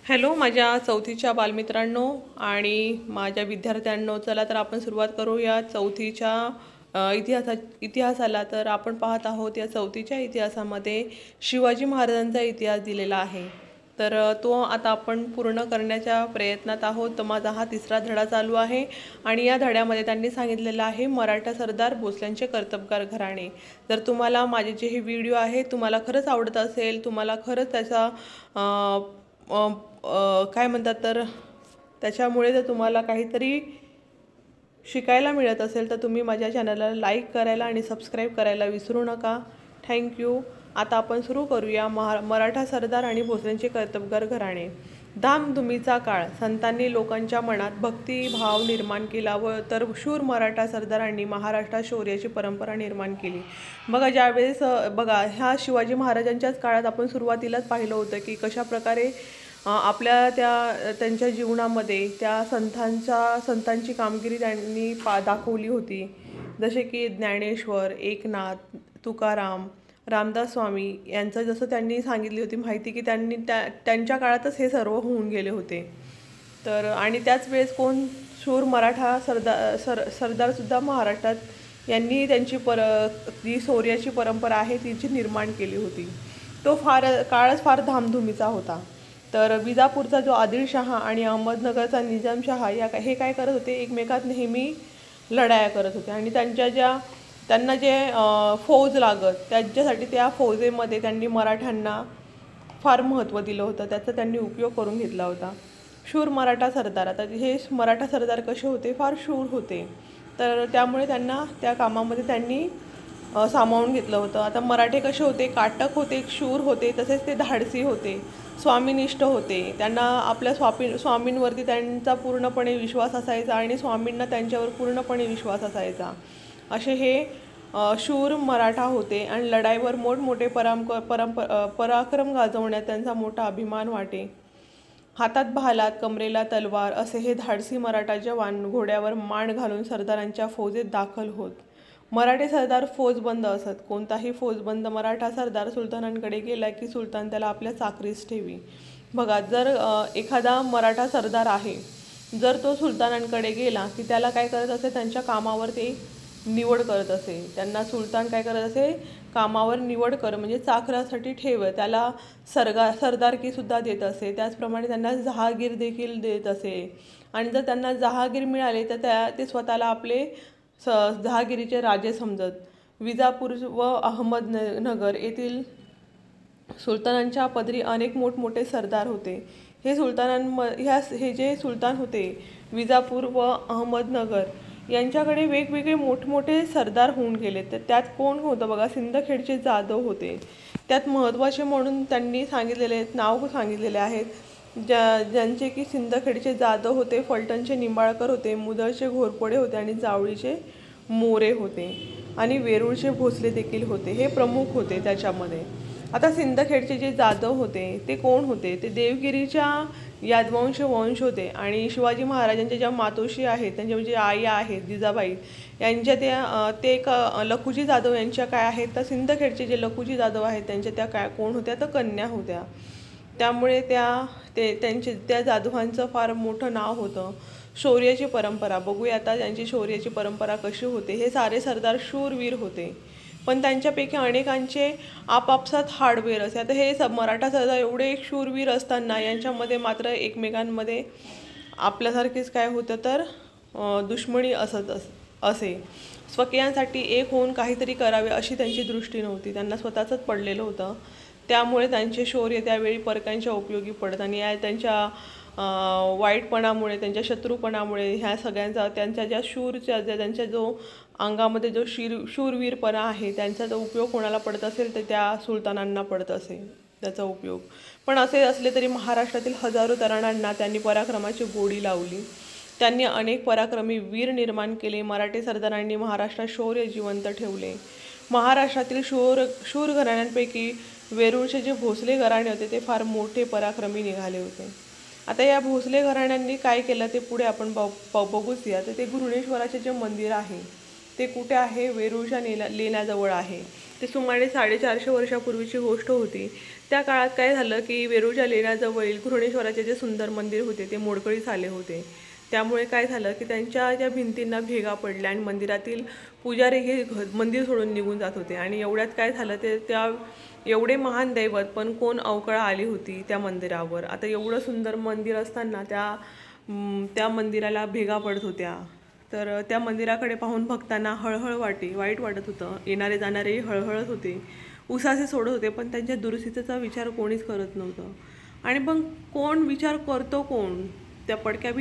Hello माझ्या चौथीच्या बालमित्रांनो आणि माझ्या विद्यार्थ्यांनो, चला तर आपण सुरुवात करूया चौथीच्या इतिहासाला. तर आपण पाहत आहोत या चौथीच्या इतिहासामध्ये शिवाजी महाराजांचा इतिहास दिलेला आहे. तर तो आता आपण पूर्ण करण्याच्या प्रयत्नात आहोत. तर माझा हा तिसरा धडा चालू आहे आणि या धड्यामध्ये त्यांनी सांगितलेलं आहे मराठा सरदार भोसल्यांचे कर्तबगार घराणे. जर तुम्हाला माझे जे हे व्हिडिओ आहे तुम्हाला खरंच आवडत असेल, तुम्हाला खरंच त्याचा काय म्हणतात तर त्याच्यामुळे जर तुम्हाला काहीतरी शिकायला मिळत असेल तर तुम्ही माझ्या चॅनलला लाईक करायला आणि सबस्क्राईब करायला विसरू नका. थँक्यू. आता आपण सुरू करूया मराठा सरदार आणि भोसल्यांचे कर्तबगार घराणे. धामधुमीचा काळ. संतांनी लोकांच्या मनात भक्तिभाव निर्माण केला व तर शूर मराठा सरदारांनी महाराष्ट्रात शौर्याची परंपरा निर्माण केली. बघा ज्यावेळेस बघा ह्या शिवाजी महाराजांच्याच काळात आपण सुरुवातीलाच पाहिलं होतं की कशा प्रकारे आपल्या त्यांच्या जीवनामध्ये त्या संतांची कामगिरी त्यांनी दाखवली होती. जसे की ज्ञानेश्वर, एकनाथ, तुकाराम, रामदास स्वामी यांचं जसं त्यांनी सांगितली होती माहिती की त्यांच्या काळातच हे सर्व होऊन गेले होते. तर आणि त्याच वेळेस कोण शूर मराठा सरदारसुद्धा महाराष्ट्रात यांनी त्यांची जी शौर्याची परंपरा आहे तिची निर्माण केली होती. तो काळच फार धामधुमीचा होता. तर विजापूरचा जो आदिलशहा आणि अहमदनगरचा निजामशहा हे काय करत होते, एकमेकात नेहमी लढाया करत होते आणि त्यांना जे फौज लागत त्यांच्यासाठी त्या फौजेमध्ये त्यांनी मराठ्यांना फार महत्त्व दिलं होतं. त्याचा त्यांनी उपयोग करून घेतला होता. शूर मराठा सरदार. आता हे मराठा सरदार कसे होते, फार शूर होते. तर त्यामुळे त्यांना त्या कामामध्ये त्यांनी सामावून घेतलं होतं. आता मराठे कसे होते, काटक होते, शूर होते, तसेच ते धाडसी होते, स्वामीनिष्ठ होते. त्यांना आपल्या स्वामींवरती त्यांचा पूर्णपणे विश्वास असायचा आणि स्वामींना त्यांच्यावर पूर्णपणे विश्वास असायचा. असे हे शूर मराठा होते आणि लढाईवर मोठमोठे पराक्रम गाजवण्यात त्यांचा मोठा अभिमान वाटे. हातात भालात कमरेला तलवार असे हे धाडसी मराठा जवान घोड्यावर मान घालून सरदारांच्या फौजेत दाखल होत. मराठे सरदार फौजबंद असत. कोणताही फौजबंद मराठा सरदार सुलतानांकडे गेला की सुलतान त्याला आपल्या चाकरीस ठेवी. बघा जर एखादा मराठा सरदार आहे, जर तो सुलतानांकडे गेला की त्याला काय करत असे, त्यांच्या कामावर ते निवड करत असे. त्यांना सुलतान काय करत असे, कामावर निवड म्हणजे चाकरासाठी ठेव. त्याला सरदारकीसुद्धा देत असे. त्याचप्रमाणे त्यांना जहागीर देखील देत असे आणि जर त्यांना जहागीर मिळाले तर ते स्वतःला आपले जहागिरीचे राजे समजत. विजापूर व अहमदनगर येथील सुलतानांच्या पदरी अनेक मोठमोठे सरदार होते. हे जे सुलतान होते विजापूर व अहमदनगर यांच्याकडे वेगवेगळे मोठमोठे सरदार होऊन गेले. तर त्यात कोण होतं बघा, सिंदखेडचे जाधव होते. त्यात महत्त्वाचे म्हणून त्यांनी नाव सांगितलेले आहेत. ज्यांचे की सिंदखेडचे जाधव होते, फलटणचे निंबाळकर होते, मुदळचे घोरपडे होते आणि जावळीचे मोरे होते आणि वेरूळचे भोसले देखील होते. हे प्रमुख होते त्याच्यामध्ये. आता सिंदखेडचे जे जाधव होते ते कोण होते, ते देवगिरीच्या यादवंश वंश होते आणि शिवाजी महाराजांच्या ज्या मातोश्री आहेत, त्यांच्या म्हणजे आई आहेत जिजाबाई यांच्या ते लखुजी जाधव यांच्या काय आहेत, तर सिंदखेडचे जे लखुजी जाधव आहेत त्यांच्या त्या काय कोण होत्या, तर कन्या होत्या. त्यामुळे त्या जाधवांचं फार मोठं नाव होतं. शौर्याची परंपरा बघूया आता त्यांची शौर्याची परंपरा कशी होते. हे सारे सरदार शूरवीर होते, पण त्यांच्यापैकी अनेकांचे आपापसात हाडवेर असे. आता हे मराठा सरदार एवढे शूरवीर असताना यांच्यामध्ये मात्र एकमेकांमध्ये आपल्यासारखेच काय होतं तर दुश्मनी असे. स्वकीयांसाठी एक होऊन काहीतरी करावे अशी त्यांची दृष्टी नव्हती. त्यांना स्वतःच पडलेलं होतं. त्यामुळे त्यांचे शौर्य त्यावेळी परकांच्या उपयोगी पडत आणि त्यांच्या वाईटपणामुळे, त्यांच्या शत्रुपणामुळे ह्या सगळ्यांचा त्यांच्या जो अंगामध्ये जो शूरवीरपणा आहे त्यांचा जो उपयोग कोणाला पडत असेल तर त्या सुलतानांना पडत असेल त्याचा उपयोग. पण असे असले तरी महाराष्ट्रातील हजारो तरुणांना त्यांनी पराक्रमाची गोडी लावली. त्यांनी अनेक पराक्रमी वीर निर्माण केले. मराठी सरदारांनी महाराष्ट्रात शौर्य जिवंत ठेवले. महाराष्ट्रातील शूर घराण्यांपैकी वेरूळचे जे भोसले घराणे होते ते फार मोठे पराक्रमी निघाले होते. आता या भोसले घराण्यांनी काय केलं ते पुढे आपण बघूच या. तर ते घृणेश्वराचे जे मंदिर आहे ते कुठे आहे, वेरूळच्या लेण्याजवळ आहे. ते सुमारे 450 वर्षापूर्वीची गोष्ट होती. त्या काळात काय झालं की वेरूळच्या लेण्याजवळील घृणेश्वराचे जे सुंदर मंदिर होते ते मोडकळीस आले होते। त्यामुळे काय झालं की त्यांच्या ज्या भिंतींना भेगा पडल्या आणि मंदिरातील पुजारी हे मंदिर सोडून निघून जात होते। आणि एवढ्यात काय झालं ते त्या एवढे महान दैवत पण कोण अवकळा आली होती त्या मंदिरावर। आता एवढं सुंदर मंदिर असताना त्या मंदिराला भेगा पडत होत्या। तर त्या मंदिराकडे पाहून भक्तांना हळहळ वाईट वाटत होतं। येणारे जाणारे हळहळत होते, उसासे सोडत होते, पण त्यांच्या दुरुस्तीचा विचार कोणीच करत नव्हतं। आणि पण कोण विचार करतो कोण? त्या पडक्या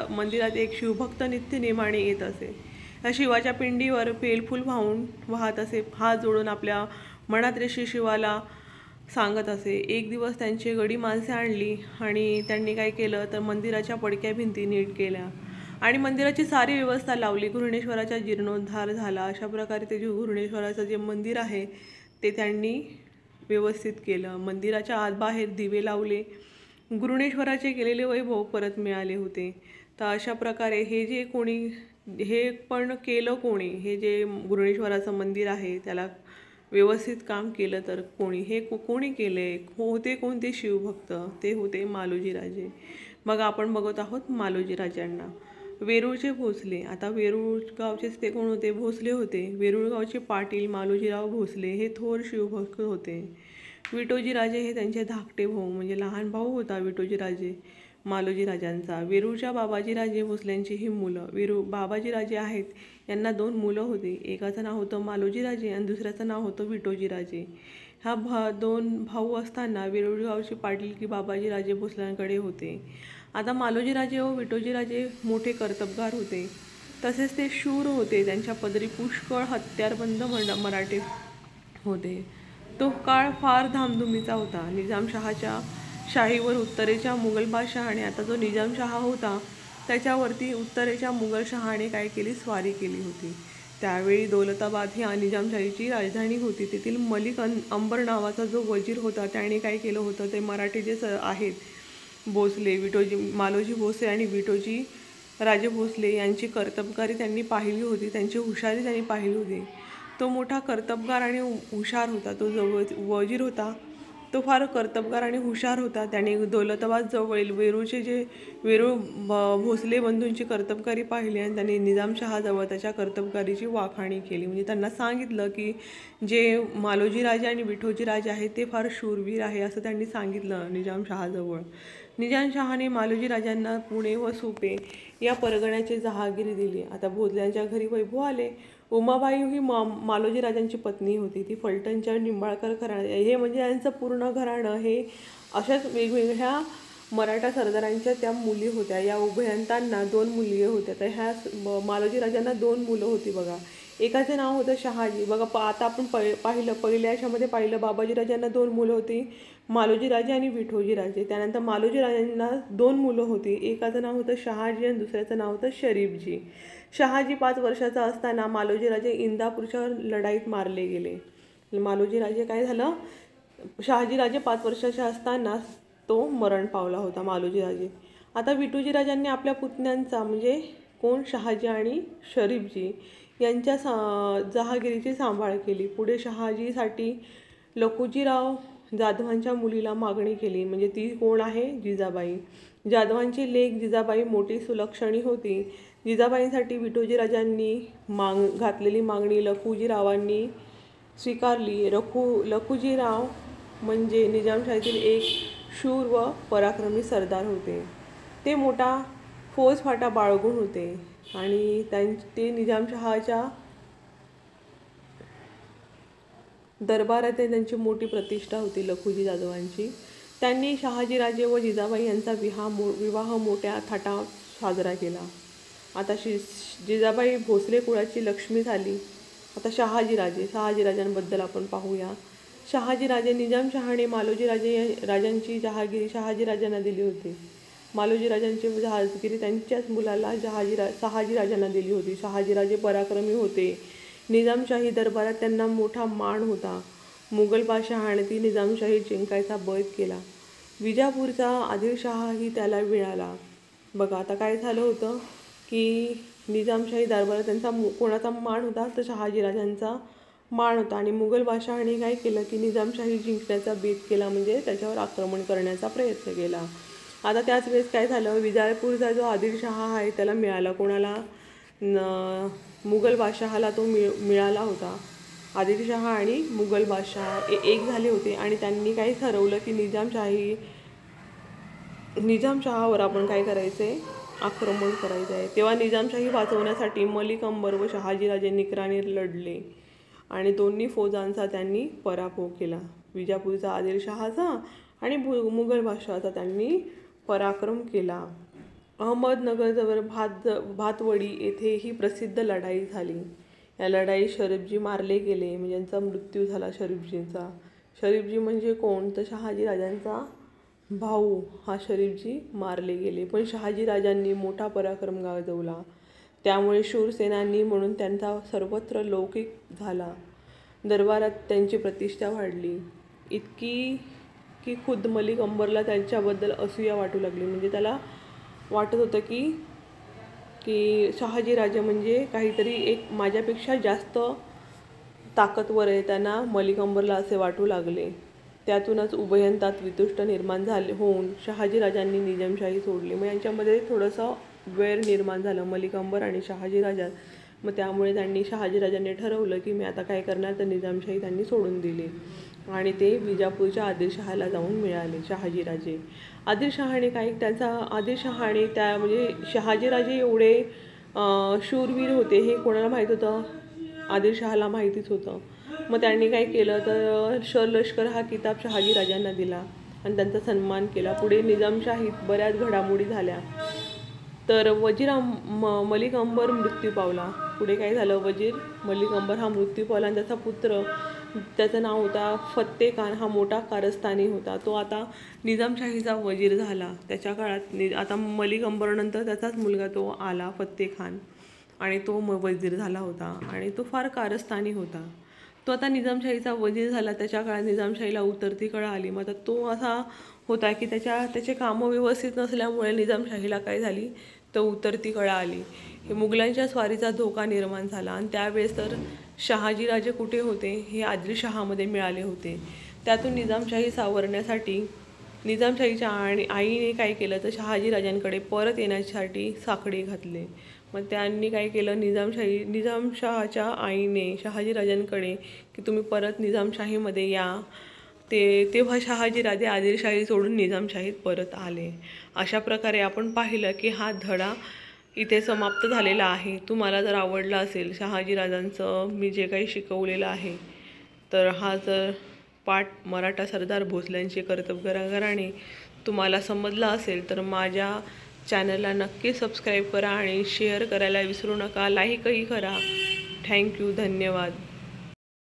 मंदिरात एक शिवभक्त नित्य नेमाने येत असे। त्या शिवाच्या पिंडीवर बेलफूल वाहत असे, हात जोडून आपल्या मनात श्री शिवाला सांगत असे। एक दिवस त्यांची गडी माणसे आणली आणि त्यांनी काय केलं तर मंदिराच्या पडक्या भिंती नीट केल्या आणि मंदिराची सारी व्यवस्था लावली। घृणेश्वराचा जीर्णोद्धार झाला। अशा प्रकारे ते घृणेश्वराचं जे मंदिर आहे ते त्यांनी व्यवस्थित केलं। मंदिराच्या आत बाहेर दिवे लावले। घृणेश्वराचे गेलेले वैभव परत मिळाले होते। तर अशा प्रकारे हे पण केलं कोणी? हे जे घृणेश्वराचं मंदिर आहे त्याला व्यवस्थित काम केलं तर कोणी केले? होते कोणते शिवभक्त? ते होते मालोजी राजे। मग आपण बघत आहोत मालोजी राजांना। वेरूळचे भोसले। आता वेरूळ गावचेच ते कोण होते? भोसले होते। वेरूळ गावचे पाटील मालोजीराव भोसले हे थोर शिवभक्त होते। विठोजी राजे हे त्यांचे धाकटे भाऊ, म्हणजे लहान भाऊ होता विठोजी राजे मालोजी राजांचा। वेरूळच्या बाबाजी राजे भोसल्यांची ही मुलं। बाबाजी राजे आहेत यांना 2 मुलं होती। एकाचं नाव होतं मालोजी राजे आणि दुसऱ्याचं नाव होतं विठोजी राजे। ह्या 2 भाऊ असताना वेरूळ गावचे पाटील की बाबाजी राजे भोसल्यांकडे होते। आता मालोजी राजे व विठोजी राजे मोठे कर्तबगार होते, तसेच ते शूर होते। त्यांच्या पदरी पुष्कळ हत्यारबंद मराठे होते। तो काळ फार धामधुमीचा होता। निजामशहाच्या शाहीवर उत्तरेच्या मुघल बादशाह आणि आता जो निजामशहा होता त्याच्यावरती उत्तरेच्या मुघलशहाने काय केली? स्वारी केली होती। त्यावेळी दौलताबाद ही निजामशाहीची राजधानी होती। तेथील मलिक अंबर नावाचा जो वजीर होता त्याने काय केलं होतं, ते मराठी जे आहेत भोसले, मालोजी भोसले आणि विठोजी राजे भोसले यांची कर्तबगारी त्यांनी पाहिली होती, त्यांची हुशारी त्यांनी पाहिली होती। तो मोठा कर्तबगार आणि हुशार होता। तो जो वजीर होता तो फार कर्तबगार आणि हुशार होता। त्याने दौलताबाद जवळील वेरूळ भोसले बंधूंची कर्तबगारी पाहिली आणि त्यांनी निजामशहाजवळ त्याच्या कर्तबगारीची वाखाणी केली। म्हणजे त्यांना सांगितलं की जे मालोजी राजे आणि विठोजी राजे आहेत ते फार शूरवीर आहे असं त्यांनी सांगितलं निजामशहाजवळ। निजामशहाने मालोजी राजांना पुणे व सुपे या परगण्याची जहागिरी दिली। आता भोसल्यांच्या घरी वैभव आले। उमाबाई ही मालोजी राजांची पत्नी होती। ती फलटणच्या निंबाळकर घराणे, हे म्हणजे यांचं पूर्ण घराणं हे अशाच वेगवेगळ्या मराठा सरदारांच्या त्या मुली होत्या। या उभयंतांना 2 मुली होत्या। तर ह्या मालोजी राजांना 2 मुलं होती बघा। एकाचं नाव होतं शहाजी। बघा आता आपण पहिल्या याच्यामध्ये पाहिलं बाबाजी राजांना 2 मुलं होती, मालोजी राजे आणि विठोजी राजे। त्यानंतर मालोजी राजांना 2 मुलं होती, एकाचं नाव होतं शहाजी आणि दुसऱ्याचं नाव होतं शरीफजी। शहाजी 5 वर्षाचा असताना मालोजी राजे इंदापूरच्या लढाईत मारले गेले। मालोजी राजे काय झालं, शहाजी राजे 5 वर्षाचे असताना तो मरण पावला होता मालोजी राजे। आता विठोजी राजांनी आपल्या पुतण्यांचा म्हणजे कोण, शहाजी आणि शरीफजी यांच्या जहागिरीची सांभाळ केली। पुढे शहाजीसाठी लखुजीराव जाधवांच्या मुलीला मागणी केली, म्हणजे ती कोण आहे, जिजाबाई। जाधवांची लेक जिजाबाई मोठी सुलक्षणी होती। जिजाबाईंसाठी विठोजी राजांनी घातलेली मागणी लखुजीरावांनी स्वीकारली। लखुजीराव म्हणजे निजामशाहीतील एक शूर व पराक्रमी सरदार होते। ते मोठा फौजफाटा बाळगून होते आणि ते निजामशहाच्या दरबारात त्यांची मोठी प्रतिष्ठा होती लखुजी जाधवांची। त्यांनी शहाजीराजे व जिजाबाई यांचा विवाह मोठ्या थाटात साजरा केला। आता जिजाबाई भोसले कुळाची लक्ष्मी झाली। आता शहाजीराजांबद्दल आपण पाहूया। शहाजीराजे निजामशहाने मालोजी राजांची जहागिरी शहाजीराजांना दिली होती। मालोजी राजांची जहागिरी त्यांच्याच मुलाला शहाजीराजांना दिली होती। शहाजीराजे पराक्रमी होते। निजामशाही दरबारात त्यांना मोठा मान होता। मुघल बादशहाने ती निजामशाही जिंकायचा बेत केला। विजापूरचा आदिलशहाही त्याला मिळाला। बघा आता काय झालं होतं की निजामशाही दरबारात त्यांचा कोणाचा मान होता, तर शहाजीराजांचा मान होता आणि मुघल बादशहाने काय केलं की निजामशाही जिंकण्याचा बेत केला, म्हणजे त्याच्यावर आक्रमण करण्याचा प्रयत्न केला. आता त्याच वेळेस काय झालं, विजापूरचा जो आदिलशहा आहे त्याला मिळाला, कोणाला, मुघल बादशहाला तो मिळाला होता. आदिलशहा आणि मुघल बादशाह एक झाले होते आणि त्यांनी काय ठरवलं की निजामशहावर आपण काय करायचंय, आक्रमण करायचं आहे. तेव्हा निजामशाही वाचवण्यासाठी मलिक अंबर व शहाजीराजे निकराने लढले आणि दोन्ही फौजांचा त्यांनी पराभव केला. विजापूरचा आदिलशहाचा आणि मुघल बादशहाचा त्यांनी पराक्रम केला. अहमदनगरजवळ भातवडी येथे ही प्रसिद्ध लढाई झाली. या लढाईत शरीफजी मारले गेले, म्हणजे यांचा मृत्यू झाला शरीफजींचा. शरीफजी म्हणजे कोण, तर शहाजीराजांचा भाऊ हा शरीफजी मारले गेले. पण शहाजीराजांनी मोठा पराक्रम गाजवला, त्यामुळे शूरसेनानी म्हणून त्यांचा सर्वत्र लौकिक झाला. दरबारात त्यांची प्रतिष्ठा वाढली, इतकी की खुद्द मलिक अंबरला त्यांच्याबद्दल असूया वाटू लागली. म्हणजे त्याला वाटत होतं की शहाजीराजे म्हणजे काहीतरी एक माझ्यापेक्षा जास्त ताकदवर आहे, त्यांना मलिक अंबरला असे वाटू लागले. त्यातूनच उभयंतात वितुष्ट निर्माण होऊन शहाजीराजांनी निजामशाही सोडली. मग यांच्यामध्ये थोडंसं वैर निर्माण झालं मलिक अंबर आणि शहाजीराजात. मग त्यामुळे शहाजीराजांनी ठरवलं की मी आता काय करणार, तर निजामशाही त्यांनी सोडून दिली आणि ते विजापूरच्या आदिलशहाला जाऊन मिळाले शहाजीराजे. आदिलशहाने आदिलशहाने म्हणजे शहाजीराजे एवढे शूरवीर होते हे कोणाला माहीत होतं, आदिलशहाला माहितीच होतं. मग त्यांनी काय केलं तर लष्कर हा किताब शहाजीराजांना दिला आणि त्यांचा सन्मान केला. पुढे निजामशाहीत बऱ्याच घडामोडी झाल्या. तर मलिक अंबर मृत्यू पावला. पुढे काय झालं, मलिक अंबर हा मृत्यू पावला आणि त्याचा पुत्र, त्याचं नाव होता फत्ते खान, हा मोठा कारस्थानी होता. तो आता निजामशाहीचा वजीर झाला. त्याच्या काळात आता मलिक अंबरनंतर त्याचाच मुलगा तो आला फत्ते खान आणि तो वजीर झाला होता आणि तो फार कारस्थानी होता. तो आता निजामशाहीचा वजीर झाला. त्याच्या काळात निजामशाहीला उतरती कळा आली. मग आता तो असा होता की त्याचे कामं व्यवस्थित नसल्यामुळे निजामशाहीला काय झाली, तर उतरती कळा आली. हे मुघलांच्या स्वारीचा धोका निर्माण झाला आणि त्यावेळेस तर शहाजीराजे कुठे होते, हे आदिलशहामध्ये मिळाले होते. त्यातून निजामशाही सावरण्यासाठी निजामशाहीच्या आईने काय केलं, तर शहाजीराजांकडे परत येण्यासाठी साकडे घातले. मग त्यांनी काय केलं, निजामशहाच्या आईने शहाजीराजांकडे की तुम्ही परत निजामशाहीमध्ये या. तेव्हा शहाजीराजे आदिलशाही सोडून निजामशाहीत परत आले. अशा प्रकारे आपण पाहिलं की हा धडा इथे समाप्त झालेला आहे. तुम्हाला जर आवडला असेल शहाजीराजांचं मी जे काही शिकवलेलं आहे, तर हा जर पाठ मराठा सरदार भोसल्यांचे कर्तबगाराने तुम्हाला समजला असेल तर माझ्या चॅनलला नक्की सबस्क्राईब करा आणि शेअर करायला विसरू नका. लाईकही करा. थँक्यू, धन्यवाद.